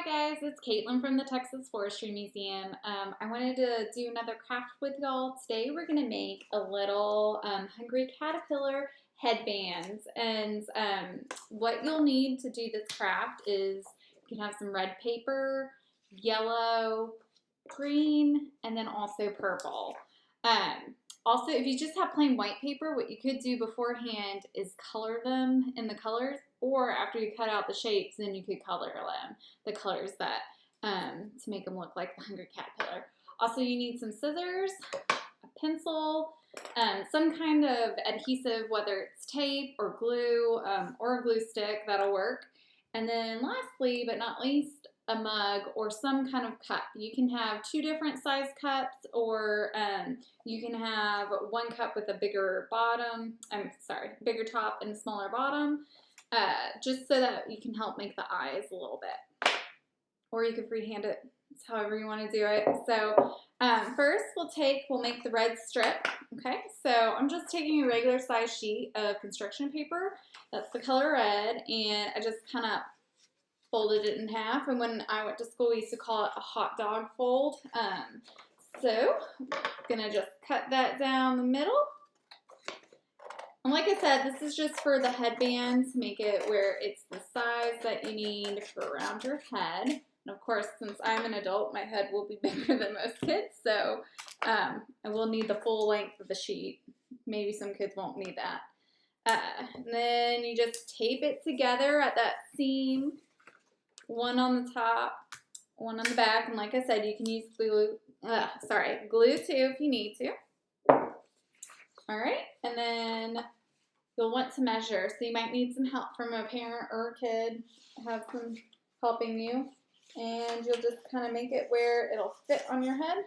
Hi guys, it's Kaitlin from the Texas Forestry Museum. I wanted to do another craft with y'all. Today we're going to make a little hungry caterpillar headbands. And what you'll need to do this craft is you can have some red paper, yellow, green, and then also purple. Also, if you just have plain white paper, what you could do beforehand is color them in the colors, or after you cut out the shapes, then you could color them the colors that to make them look like the hungry caterpillar. Also, you need some scissors, a pencil, some kind of adhesive, whether it's tape or glue or a glue stick, that'll work. And then lastly, but not least, a mug or some kind of cup. You can have two different size cups, or you can have one cup with a bigger bottom, bigger top and a smaller bottom, just so that you can help make the eyes a little bit. Or you can freehand it, it's however you want to do it. So first we'll make the red strip. Okay, so I'm just taking a regular size sheet of construction paper. That's the color red, and I just kind of folded it in half, and when I went to school we used to call it a hot dog fold. So I'm gonna just cut that down the middle, and like I said, this is just for the headband to make it where it's the size that you need for around your head. And of course, since I'm an adult, my head will be bigger than most kids, so I will need the full length of the sheet. Maybe some kids won't need that. And then you just tape it together at that seam. One on the top, one on the back, and like I said, you can use glue too if you need to. All right, and then you'll want to measure, so you might need some help from a parent or a kid, have some helping you, and you'll just kind of make it where it'll fit on your head.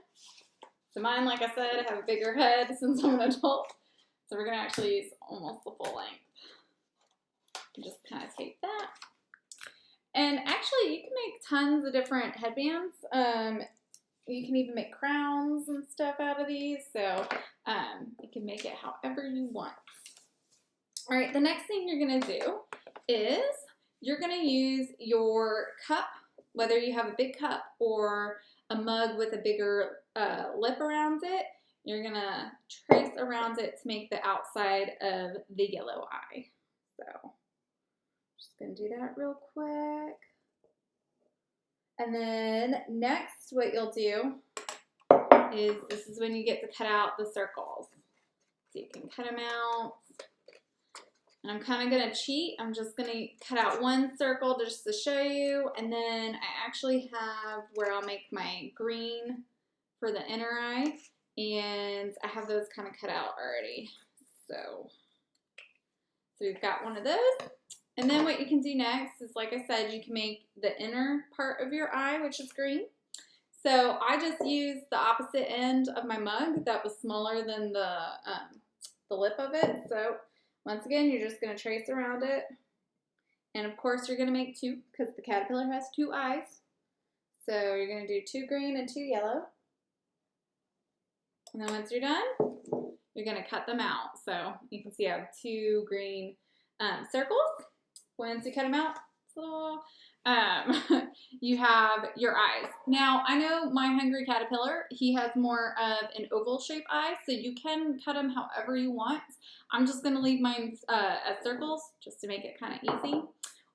So mine, like I said, I have a bigger head since I'm an adult, so we're gonna actually use almost the full length. Just kind of tape that. And actually, you can make tons of different headbands. You can even make crowns and stuff out of these. So you can make it however you want. All right, the next thing you're going to do is you're going to use your cup, whether you have a big cup or a mug with a bigger lip around it. You're going to trace around it to make the outside of the yellow eye. So just going to do that real quick. And then next what you'll do is, this is when you get to cut out the circles. So you can cut them out. And I'm kind of going to cheat. I'm just going to cut out one circle just to show you. And then I actually have where I'll make my green for the inner eye. And I have those kind of cut out already. So we've got one of those. And then what you can do next is, like I said, you can make the inner part of your eye, which is green. So I just used the opposite end of my mug that was smaller than the lip of it. So once again, you're just going to trace around it. And of course, you're going to make two because the caterpillar has two eyes. So you're going to do two green and two yellow. And then once you're done, you're going to cut them out. So you can see I have two green circles. Once you cut them out, you have your eyes. Now, I know my hungry caterpillar, he has more of an oval shaped eye, so you can cut them however you want. I'm just going to leave mine as circles just to make it kind of easy.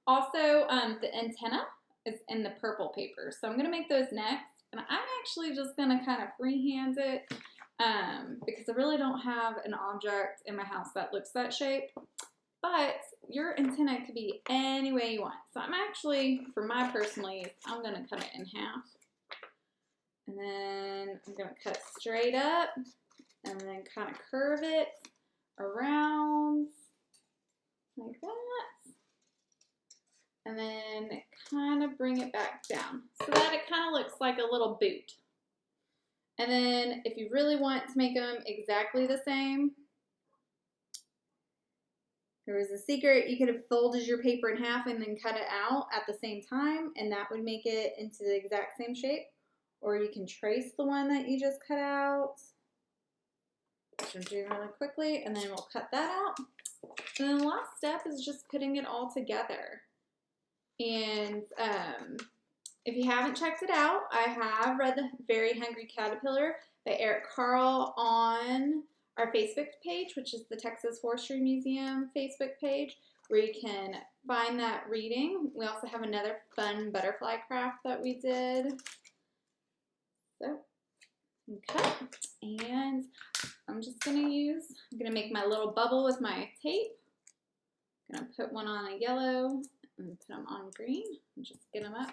Also, the antenna is in the purple paper, so I'm going to make those next. And I'm actually just going to kind of freehand it because I really don't have an object in my house that looks that shape. But your antenna could be any way you want. So I'm actually, for my personal use, I'm going to cut it in half. And then I'm going to cut it straight up and then kind of curve it around like that. And then kind of bring it back down so that it kind of looks like a little boot. And then if you really want to make them exactly the same, there was a secret. You could have folded your paper in half and then cut it out at the same time, and that would make it into the exact same shape. Or you can trace the one that you just cut out, which I'm doing really quickly, and then we'll cut that out. And then the last step is just putting it all together. And if you haven't checked it out, I have read The Very Hungry Caterpillar by Eric Carle on our Facebook page, which is the Texas Forestry Museum Facebook page, where you can find that reading. We also have another fun butterfly craft that we did. So, okay, and I'm gonna make my little bubble with my tape. I'm gonna put one on a yellow and put them on green and just get them up.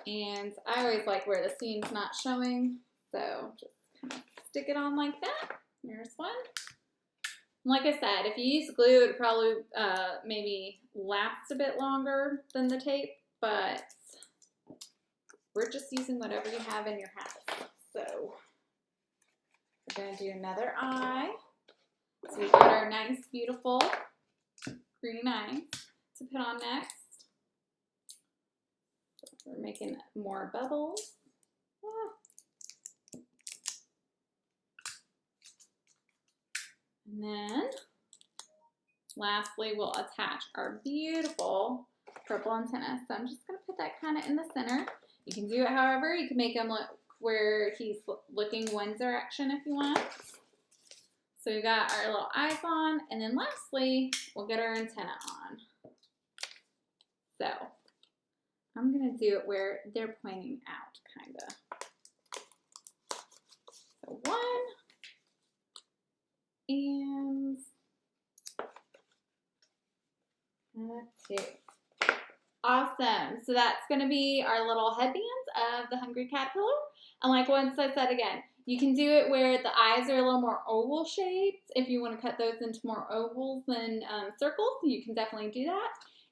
And I always like where the seam's not showing, so just kind of stick it on like that. Here's one. Like I said, if you use glue, it would probably maybe last a bit longer than the tape, but we're just using whatever you have in your house. So we're going to do another eye. So we've got our nice, beautiful green eye to put on next. We're making more bubbles. And then lastly, we'll attach our beautiful purple antenna. So I'm just going to put that kind of in the center. You can do it however. You can make him look where he's looking one direction if you want. So we've got our little eyes on, and then lastly, we'll get our antenna on. So I'm going to do it where they're pointing out, kind of. So one, and two. Awesome. So that's going to be our little headbands of the Hungry Caterpillar. And like once I said again, you can do it where the eyes are a little more oval shaped. If you want to cut those into more ovals than circles, you can definitely do that.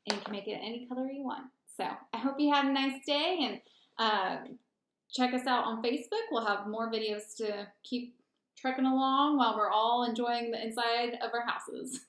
And you can make it any color you want. So I hope you had a nice day, and check us out on Facebook. We'll have more videos to keep trucking along while we're all enjoying the inside of our houses.